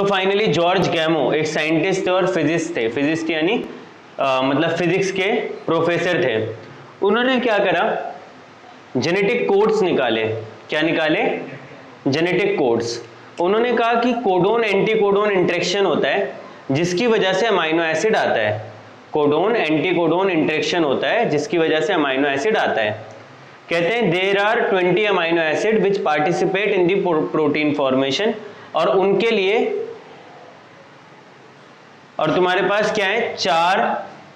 तो finally George गैमो एक scientist थे और फिजिस्ट यानी मतलब फिजिक्स के प्रोफेसर थे। उन्होंने क्या करा, जेनेटिक कोड्स निकाले। क्या निकाले? Genetic codes. उन्होंने कहा कि कोडोन एंटीकोडोन इंटरेक्शन होता है जिसकी वजह से अमाइनो एसिड आता है। कोडोन एंटीकोडोन इंटरेक्शन होता है जिसकी वजह से अमाइनो एसिड आता है। कहते हैं there are 20 amino acid which participate in the protein formation, और उनके लिए, और तुम्हारे पास क्या है, 4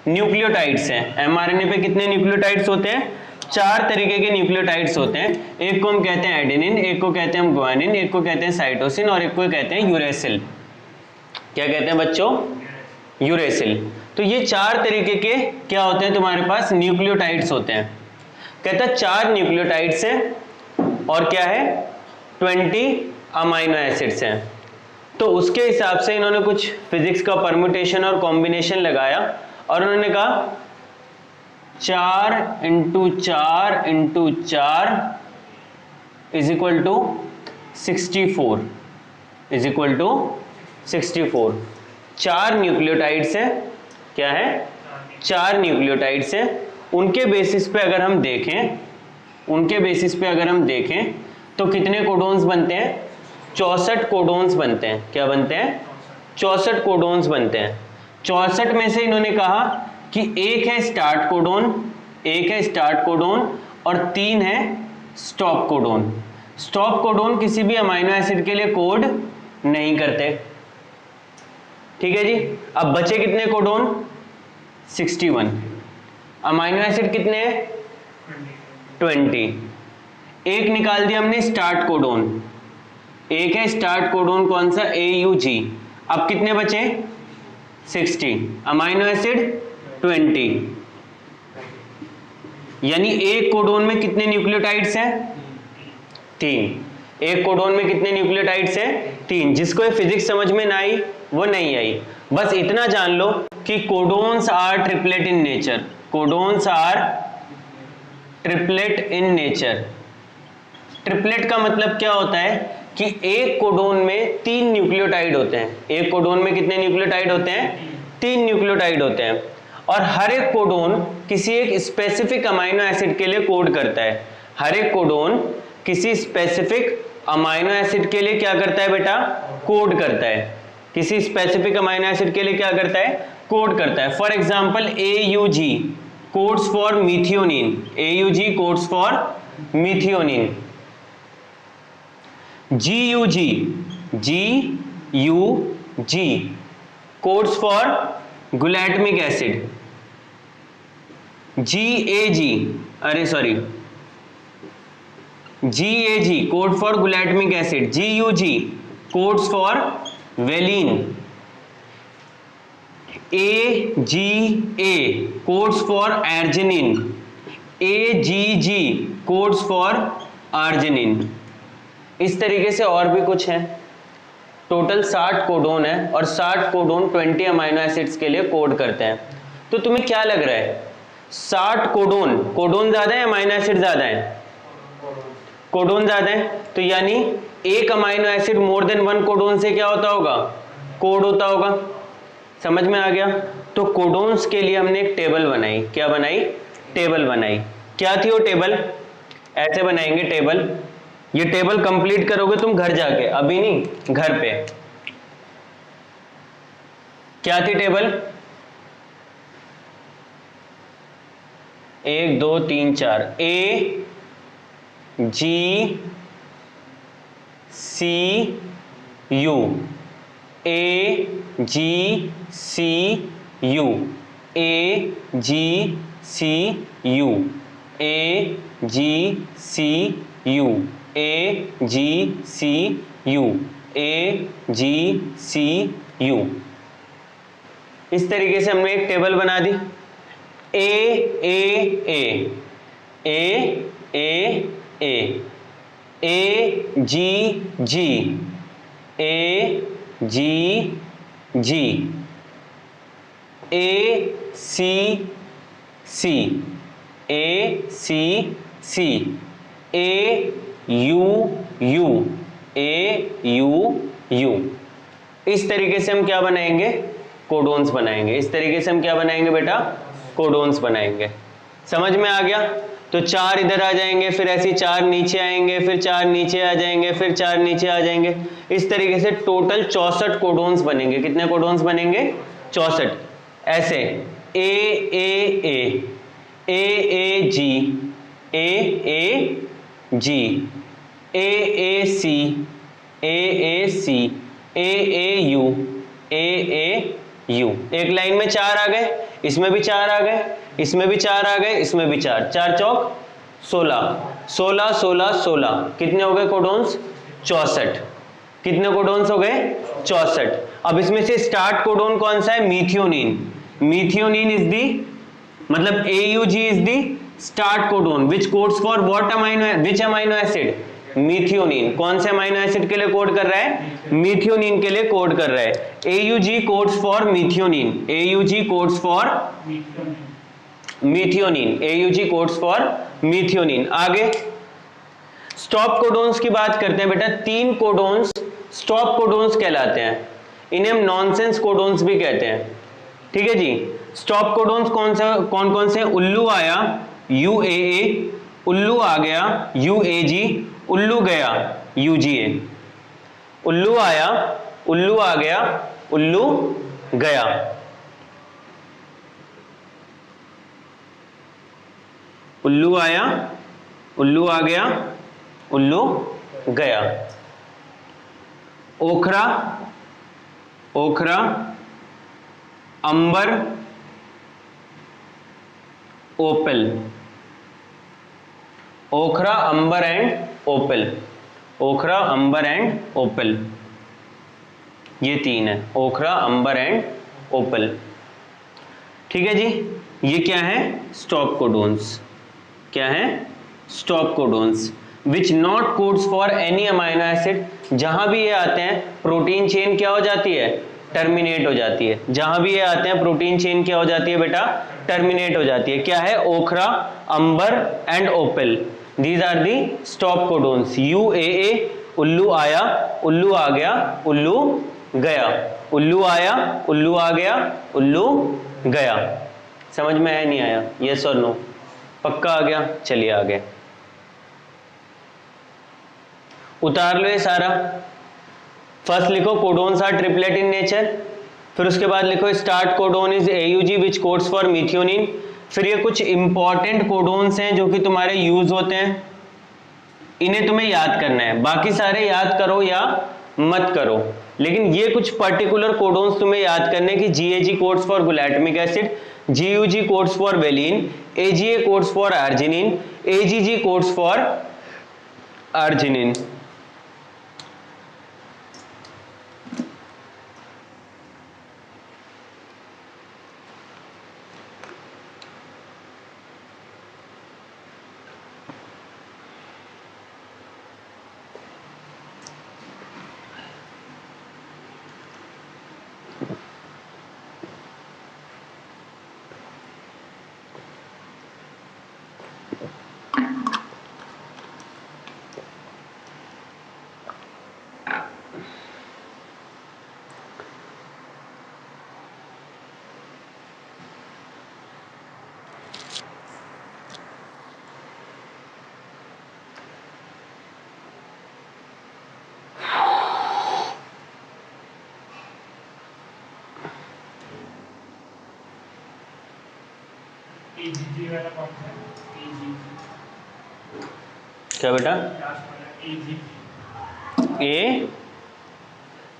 न्यूक्लियोटाइड्स हैं। एमआरएनए पे कितने न्यूक्लियोटाइड्स होते हैं? 4 तरीके के न्यूक्लियोटाइड्स होते हैं। एक को हम कहते हैं एडेनिन, एक को कहते हैं हम ग्वानिन, एक को कहते हैं साइटोसिन, और एक को कहते हैं यूरेसिल। क्या कहते हैं बच्चों? यूरेसिल। तो ये 4 तरीके के क्या होते हैं तुम्हारे पास? न्यूक्लियोटाइड्स होते हैं। कहता है 4 न्यूक्लियोटाइड्स हैं और क्या है, 20 अमाइनो एसिड्स हैं। तो उसके हिसाब से इन्होंने कुछ फिजिक्स का परम्यूटेशन और कॉम्बिनेशन लगाया और उन्होंने कहा 4 × 4 × 4 is equal to 64, is equal to 64। 4 nucleotides हैं। क्या है? 4 न्यूक्लियोटाइड्स हैं। उनके बेसिस पे अगर हम देखें, उनके बेसिस पे अगर हम देखें तो कितने कोडोन्स बनते हैं? 64 कोडोन्स बनते हैं। क्या बनते हैं? 64 कोडोन्स बनते हैं। 64 में से इन्होंने कहा कि एक है स्टार्ट कोडोन, एक है स्टार्ट कोडोन और 3 है स्टॉप कोडोन। स्टॉप कोडोन किसी भी अमाइनो एसिड के लिए कोड नहीं करते। ठीक है जी। अब बचे कितने कोडोन? 61। अमाइनो एसिड कितने हैं? 20। एक निकाल दिया हमने स्टार्ट कोडोन, एक है स्टार्ट कोडोन कौन सा? AUG। अब कितने बचे? 60। अमाइनो एसिड 20, यानी एक कोडोन में कितने न्यूक्लियोटाइड्स हैं? 3। एक कोडोन में कितने न्यूक्लियोटाइड्स हैं? 3। जिसको ये फिजिक्स समझ में ना आई वो नहीं आई। बस इतना जान लो कि codons are triplet in nature. Codons are triplet in nature. Triplet का मतलब क्या होता है कि एक कोडोन में 3 न्यूक्लियोटाइड होते हैं। एक कोडोन में कितने न्यूक्लियोटाइड होते हैं? 3 न्यूक्लियोटाइड होते हैं। और हर एक कोडोन किसी एक स्पेसिफिक अमाइनो एसिड के लिए कोड करता है। हर एक कोडोन किसी स्पेसिफिक अमाइनो एसिड के लिए क्या करता है बेटा? कोड करता है। किसी स्पेसिफिक अमाइनो एसिड के लिए क्या करता है? कोड करता है। For example AUG codes for methionine. AUG codes for methionine. GUG codes for glutamic acid. GAG code for glutamic acid. GUG codes for valine. AGA codes for arginine. AGG codes for arginine. इस तरीके से और भी कुछ है। Total 60 codon है और 60 codon 20 amino acids के लिए कोड करते हैं। तो तुम्हें क्या लग रहा है, 60 कोडोन ज्यादा है, अमाइनो एसिड ज्यादा है? कोडोन ज्यादा है। तो यानी एक amino acid more than 1 codon से क्या होता होगा? कोड होता होगा। समझ में आ गया? तो कोडोन्स के लिए हमने एक टेबल बनाई। क्या बनाई? टेबल बनाई। क्या थी वो टेबल? ऐसे बनाएंगे टेबल। ये टेबल कंप्लीट करोगे तुम घर जाके, अभी नहीं, घर पे। क्या थी table? 1 2 3 4 AGCU AGCU AGCU AGCU AGCU AGCU। इस तरीके से हमने एक टेबल बना दी। AAA AGG AGG ACC ACC AUU AUU। इस तरीके से हम क्या बनाएंगे, कोडोन्स बनाएंगे। इस तरीके से हम क्या बनाएंगे बेटा, कोडोन्स बनाएंगे। समझ में आ गया? तो 4 इधर आ जाएंगे, फिर ऐसे 4 नीचे आएंगे, फिर 4 नीचे आ जाएंगे, फिर 4 नीचे आ जाएंगे। इस तरीके से टोटल 64 कोडोन्स बनेंगे। कितने कोडोन्स बनेंगे? 64। ऐसे ए जी, ए जी, ए सी, ए यू, यू। एक लाइन में 4 आ गए, इसमें भी 4 आ गए, इसमें भी 4 आ गए, इसमें भी 4, 4 चौक 16, 16 16 16। कितने हो गए कोडोन्स? 64। कितने कोडोन्स हो गए? 64। अब इसमें से स्टार्ट कोडोन कौन सा है? मीथियोनिन। मीथियोनिन इज दी, मतलब AUG is the start codon which codes for what amino, which amino acid? मीथियोनिन। कौन से अमाइनो एसिड के लिए कोड कर रहा है? मीथियोनिन के लिए कोड कर रहा है। AUG codes for methionine, AUG codes for methionine, AUG codes for मीथियोनिन। आगे स्टॉप कोडोन्स की बात करते हैं बेटा। 3 कोडोन्स स्टॉप कोडोन्स कहलाते हैं। इन्हें हम नॉनसेंस कोडोन्स भी कहते हैं। ठीक है जी। स्टॉप कोडोन्स कौन कौन से? उल्लू आया UAA, उल्लू आ गया UAG, उल्लू गया UGA। उल्लू आया, उल्लू आ गया, उल्लू गया। उल्लू आया, उल्लू आ गया, उल्लू गया। ओखरा, ओखरा, अंबर, ओपल। ओखरा, amber and opal. ओखरा, amber and ओपल, ये 3 है। ओखरा, अंबर एंड ओपल। ठीक है जी। ये क्या है? Stop codons. क्या है? Stop codons which not codes for any amino acid. जहां भी ये आते हैं प्रोटीन चेन क्या हो जाती है? टर्मिनेट हो जाती है। जहां भी ये आते हैं प्रोटीन चेन क्या हो जाती है बेटा? टर्मिनेट हो जाती है। क्या है? Ochre, amber and opal, these are the stop codons. UAA, उल्लू आया, उल्लू आ गया, उल्लू गया। उल्लू आया, उल्लू आ गया, उल्लू गया। समझ में आया नहीं आया? यस और नो? पक्का आ गया? चलिए आगे उतार लो ये सारा। फर्स्ट लिखो codons are triplet in nature, फिर उसके बाद लिखो start codon is AUG which codes for methionine. फिर ये कुछ इंपॉर्टेंट कोडोन्स हैं जो कि तुम्हारे यूज होते हैं, इन्हें तुम्हें याद करना है। बाकी सारे याद करो या मत करो, लेकिन ये कुछ पर्टिकुलर कोडोन्स तुम्हें याद करने की। GAG codes for glutamic acid, GUG codes for valine, AGA codes for arginine, AGG codes for arginine. क्या बेटा?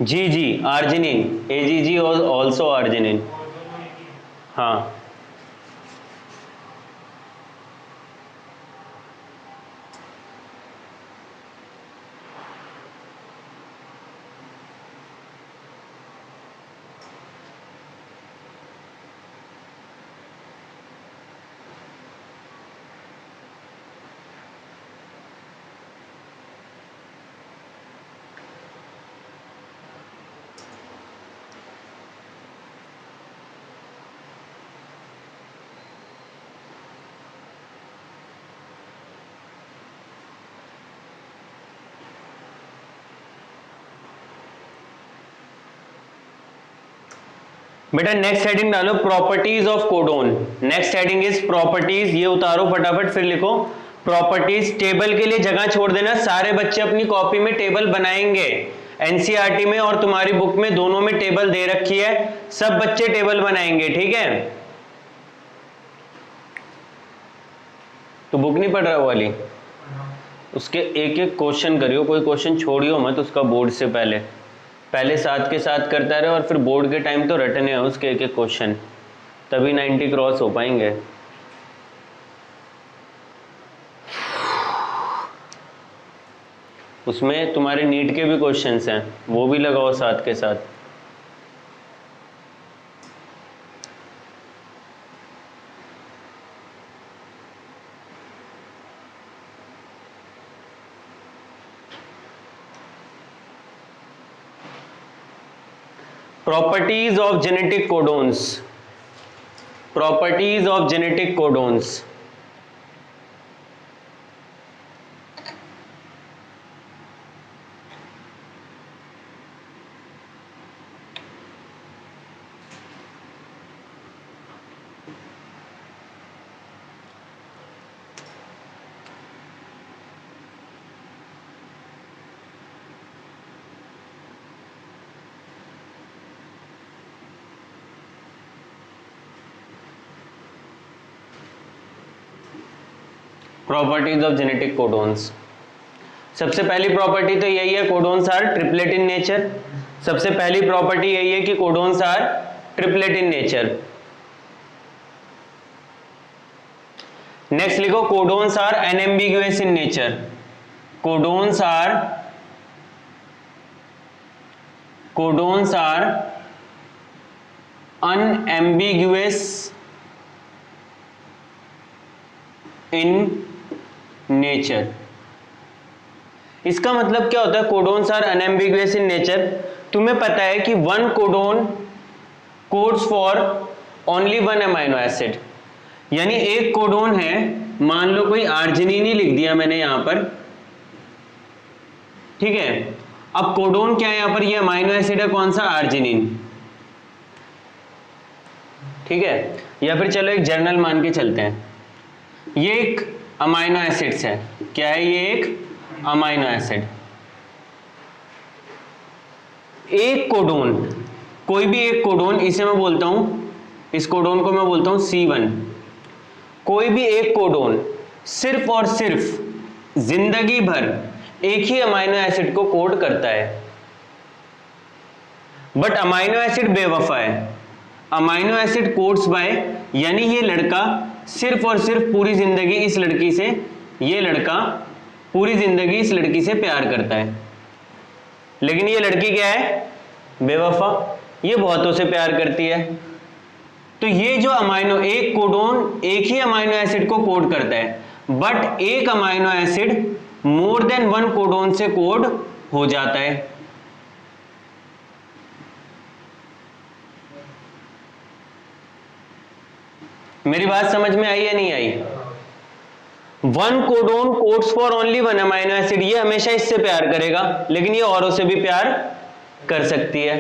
AGG arginine, AGG also arginine. हाँ बेटा नेक्स्ट हेडिंग डालो properties of codon. Next heading is properties, ये उतारो फटाफट, फिर लिखो प्रॉपर्टीज। टेबल के लिए जगह छोड़ देना, सारे बच्चे अपनी कॉपी में टेबल बनाएंगे। एनसीईआरटी में और तुम्हारी बुक में दोनों में टेबल दे रखी है, सब बच्चे टेबल बनाएंगे, ठीक है। तो बुक नहीं पढ़ रहा वो वाली, उसके एक एक क्वेश्चन करियो, कोई क्वेश्चन छोड़ियो मत उसका बोर्ड से पहले साथ के साथ करता रहे, और फिर बोर्ड के टाइम तो रटने हैं उसके एक एक क्वेश्चन, तभी 90 क्रॉस हो पाएंगे। उसमें तुम्हारे नीट के भी क्वेश्चंस हैं, वो भी लगाओ साथ के साथ। Properties of genetic codons. Properties of genetic codons. Properties of genetic codons. सबसे पहली प्रॉपर्टी तो यही है, codons are triplet in nature. सबसे पहली प्रॉपर्टी यही है कि codons are triplet in nature. Next लिखो codons are unambiguous in nature. Codons are unambiguous in nature. इसका मतलब क्या होता है, codons are unambiguous in nature? तुम्हें पता है कि one codon codes for only one amino acid, यानी एक कोडोन है, मान लो कोई आर्जिनिन ही लिख दिया मैंने यहां पर, ठीक है। अब कोडोन क्या है यहां पर, ये अमाइनो एसिड है, कौन सा, आर्जिनिन, ठीक है। या फिर चलो एक जर्नल मान के चलते हैं, ये एक अमाइनो एसिड्स है, क्या है ये, एक अमाइनो एसिड। एक कोडोन, कोई भी एक कोडोन, इसे मैं बोलता हूं, इस कोडोन को मैं बोलता हूं C1। कोई भी एक कोडोन सिर्फ और सिर्फ जिंदगी भर एक ही अमाइनो एसिड को कोड करता है, बट अमाइनो एसिड बेवफा है। अमाइनो एसिड कोड्स बाय, यानी ये लड़का सिर्फ और सिर्फ पूरी जिंदगी इस लड़की से, ये लड़का पूरी जिंदगी इस लड़की से प्यार करता है, लेकिन ये लड़की क्या है, बेवफा, ये बहुतों से प्यार करती है। तो ये जो अमाइनो, एक कोडोन एक ही अमाइनो एसिड को कोड करता है, बट एक amino acid more than one codon से कोड हो जाता है। मेरी बात समझ में आई या नहीं आई? One codon codes for only one amino acid, ये हमेशा इससे प्यार करेगा, लेकिन ये औरों से भी प्यार कर सकती है।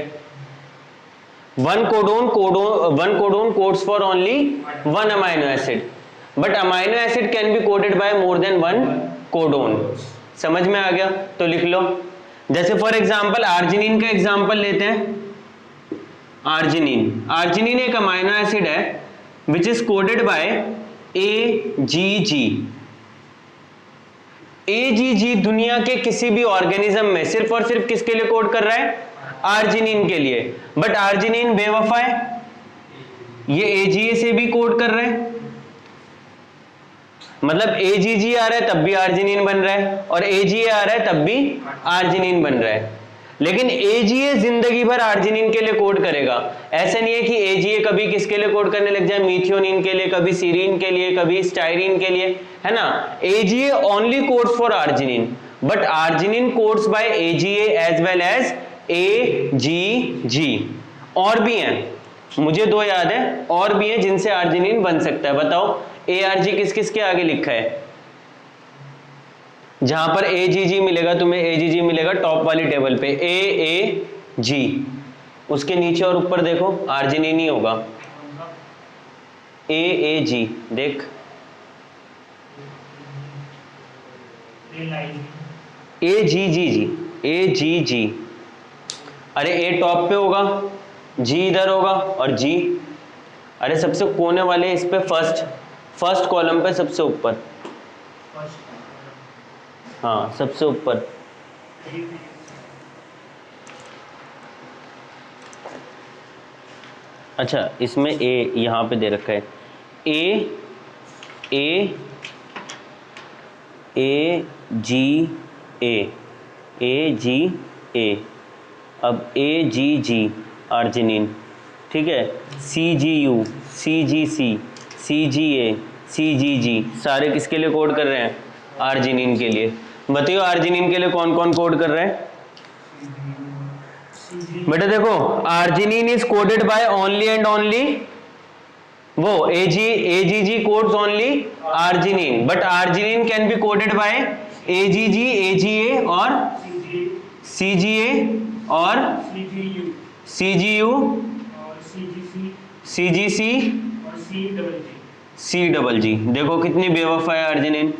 One codon codes for only one amino acid, but amino acid can be coded by more than one codon. समझ में आ गया? तो लिख लो, जैसे फॉर एग्जांपल आर्जिनिन का एग्जांपल लेते हैं। आर्जिनिन एक अमाइनो एसिड है which is coded by AGG। AGG दुनिया के किसी भी ऑर्गेनिज्म में सिर्फ और सिर्फ किसके लिए कोड कर रहा है, आर्जिनिन के लिए, बट आर्जिनिन बेवफा है, ये AGA से भी कोड कर रहा है, मतलब AGG आ रहा है तब भी आर्जिनिन बन रहा है, और AGA आ रहा है तब भी आर्जिनिन बन रहा है। लेकिन AGA जिंदगी भर आर्जिनिन के लिए कोड करेगा। ऐसा नहीं है कि AGA कभी किसके लिए कोड करने लग जाए, मीथियोनिन के लिए, कभी सीरीन के लिए, कभी स्टाइरिन के लिए, है ना। AGA only codes for arginine, but arginine codes by AGA as well as AGG। और भी हैं, मुझे दो याद है, और भी हैं जिनसे आर्जिनिन बन सकता है। बताओ ARG किस किस के आगे लिखा है? जहां पर AGG मिलेगा तुम्हें, AGG मिलेगा टॉप वाली टेबल पे, AAG, उसके नीचे और ऊपर देखो आर्जिनिन ही होगा। AAG देख, AGG। अरे ए टॉप पे होगा, जी इधर होगा और जी, अरे सबसे कोने वाले इस पे फर्स्ट कॉलम पे सबसे ऊपर, हाँ सबसे ऊपर। अच्छा इसमें ए यहाँ पे दे रखा है, A अब AGG आर्जिनिन, ठीक है, CGU CGC CGA CGG सारे किसके लिए कोड कर रहे हैं? आर्जिनिन के लिए। बताइए आर्जिनिन के लिए कौन कौन कोड कर रहे हैं? बेटा देखो, arginine is coded by only and only वो AGG codes only arginine, but arginine can be coded by AGG AGA और CGA और CGU CGC CGG। देखो कितनी बेवफा है अर्जिनिन,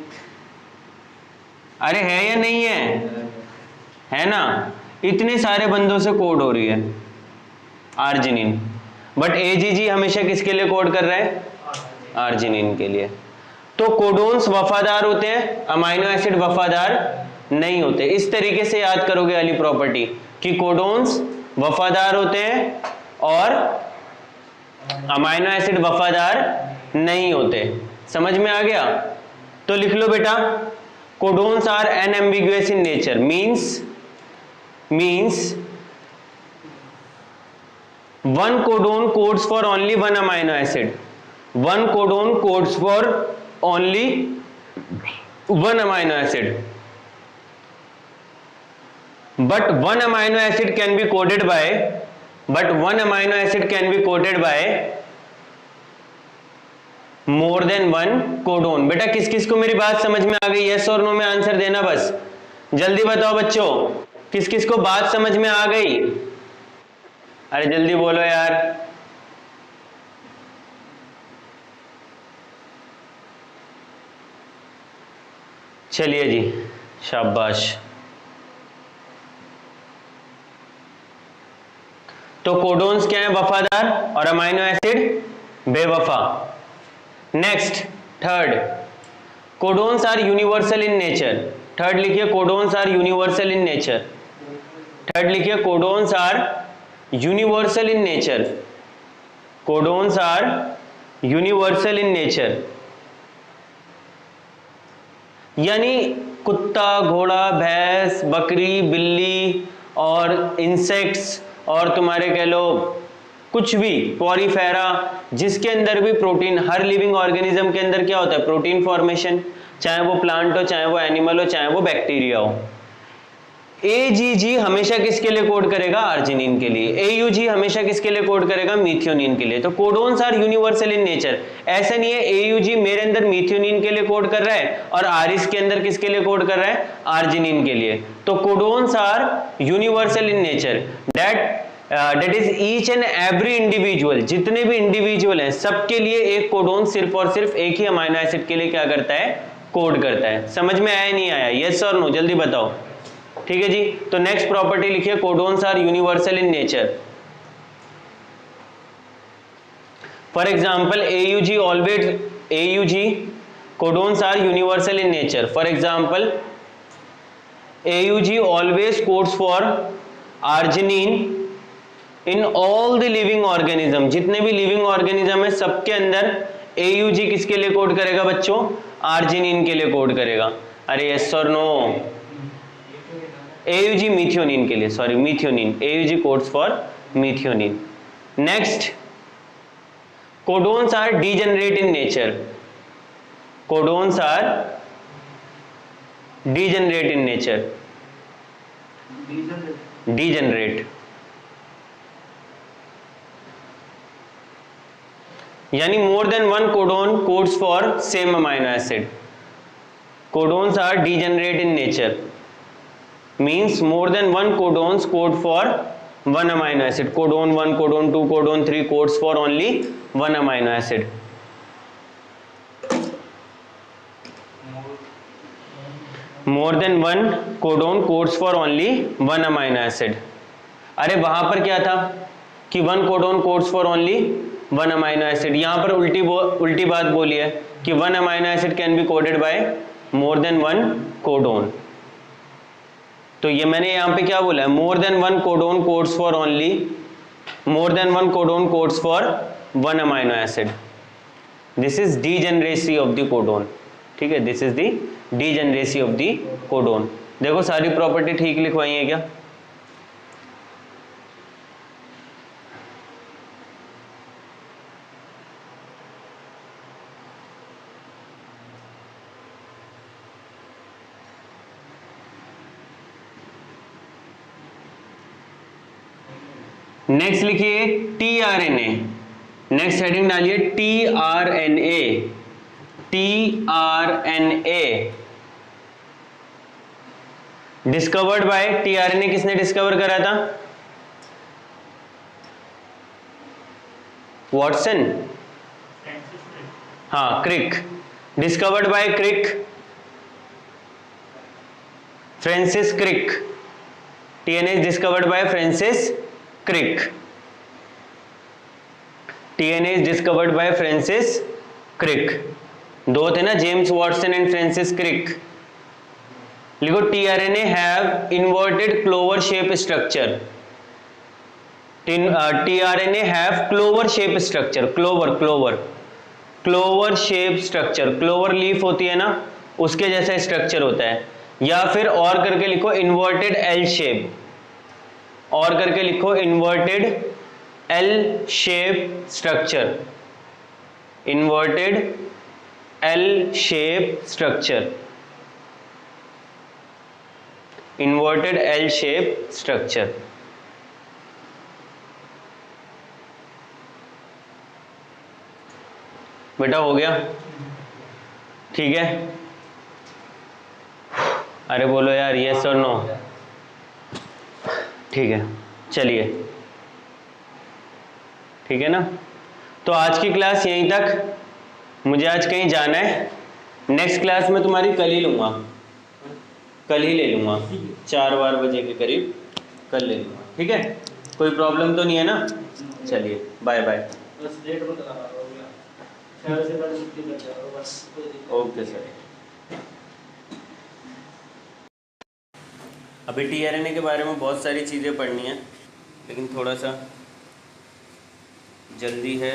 अरे है या नहीं है ना? इतने सारे बंदों से कोड हो रही है अर्जिनिन, बट AGG हमेशा किसके लिए कोड कर रहा है? अर्जिनिन के लिए। तो कोडोन्स वफादार होते हैं, अमाइनो एसिड वफादार नहीं होते। इस तरीके से याद करोगे वाली प्रॉपर्टी कि कोडोन्स वफादार होते हैं और अमाइनो एसिड वफादार नहीं होते। समझ में आ गया? तो लिख लो बेटा, codons are unambiguous in nature, means one codon codes for only one amino acid, one codon codes for only one amino acid, but one amino acid can be coded by more than one codon। बेटा किस किस को मेरी बात समझ में आ गई? Yes और नो में आंसर देना, बस जल्दी बताओ बच्चों, किस किस को बात समझ में आ गई? अरे जल्दी बोलो यार। चलिए जी, शाबाश। तो कोडोन्स क्या है? वफादार, और अमाइनो एसिड बेवफा। Next third, codons are universal in nature. Third लिखिए, codons are universal in nature. Third लिखिए, codons are universal in nature. Codons are universal in nature, यानी कुत्ता, घोड़ा, भैंस, बकरी, बिल्ली और इंसेक्ट्स और तुम्हारे कह लो कुछ भी पॉरीफेरा, जिसके अंदर भी प्रोटीन, हर लिविंग ऑर्गेनिज्म के अंदर क्या होता है? प्रोटीन फॉर्मेशन, चाहे वो प्लांट हो, चाहे वो एनिमल हो, चाहे वो बैक्टीरिया हो। AGG हमेशा किसके लिए कोड करेगा? आर्जिनिन के लिए। AUG हमेशा किसके लिए कोड करेगा? मीथियोनिन के लिए। तो codons are universal in nature. ऐसा नहीं है AUG मेरे अंदर मीथियोनिन के लिए कोड कर रहा है और आरिस के अंदर किसके लिए कोड कर रहा है? आर्जिनिन के लिए। तो codons are universal in nature, that is each and every individual, जितने भी इंडिविजुअल हैं सबके लिए एक कोडोन सिर्फ और सिर्फ एक ही अमाइनो एसिड के लिए क्या करता है? कोड करता है। समझ में आया नहीं आया? यस और नो, जल्दी बताओ। ठीक है जी। तो नेक्स्ट प्रॉपर्टी लिखिए, codons are universal in nature. For example AUG codons are universal in nature. For example AUG always codes for arginine in all the living organism. जितने भी लिविंग ऑर्गेनिज्म है सबके अंदर AUG किसके लिए कोड करेगा बच्चों? आर्जिनिन के लिए कोड करेगा। अरे यस और नो? AUG मीथियोनिन के लिए, sorry methionine, AUG codes for methionine. Next, codons are degenerate in nature. Codons are degenerate in nature. Degenerate यानी more than one codon codes for same amino acid. Codons are degenerate in nature means more than one codons code for 1 amino acid, codon 1, codon 2, codon 3 codes for only 1 amino acid. More than 1 codon codes for only 1 amino acid. अरे वहां पर क्या था कि 1 codon codes for only 1 amino acid, यहां पर उल्टी बात बोली है कि 1 amino acid can be coded by more than 1 codon. तो ये मैंने यहां पे क्या बोला है, मोर than 1 codon codes for only, more than 1 codon codes for 1 amino acid. This is degeneracy of the codon, ठीक है, this is the degeneracy of the codon. देखो सारी प्रॉपर्टी ठीक लिखवाई है क्या? नेक्स्ट लिखिए टीआरएनए, नेक्स्ट हेडिंग डालिए tRNA. TRNA discovered by, tRNA किसने डिस्कवर करा था? वॉटसन, हाँ Crick, discovered by Crick, Francis Crick. TRNA discovered by Francis Crick, tRNA is discovered by Francis Crick. दो थे ना, James Watson and Francis Crick. लिखो tRNA have inverted clover shape structure. TRNA have clover shape structure, clover shape structure, clover leaf होती है ना, उसके जैसा structure होता है। या फिर और करके लिखो इन्वर्टेड एल शेप, और करके लिखो inverted L shape structure, inverted L shape structure, inverted L shape structure. बेटा हो गया, ठीक है? अरे बोलो यार यस और नो, ठीक है, चलिए, ठीक है ना? तो आज की क्लास यहीं तक, मुझे आज कहीं जाना है, नेक्स्ट क्लास में तुम्हारी कल ही लूँगा, कल ही ले लूँगा, 4 बजे के करीब कल ले लूँगा, ठीक है? कोई प्रॉब्लम तो नहीं है ना? चलिए बाय बाय। Okay sir. अभी टीआरएनए के बारे में बहुत सारी चीज़ें पढ़नी है, लेकिन थोड़ा सा जल्दी है।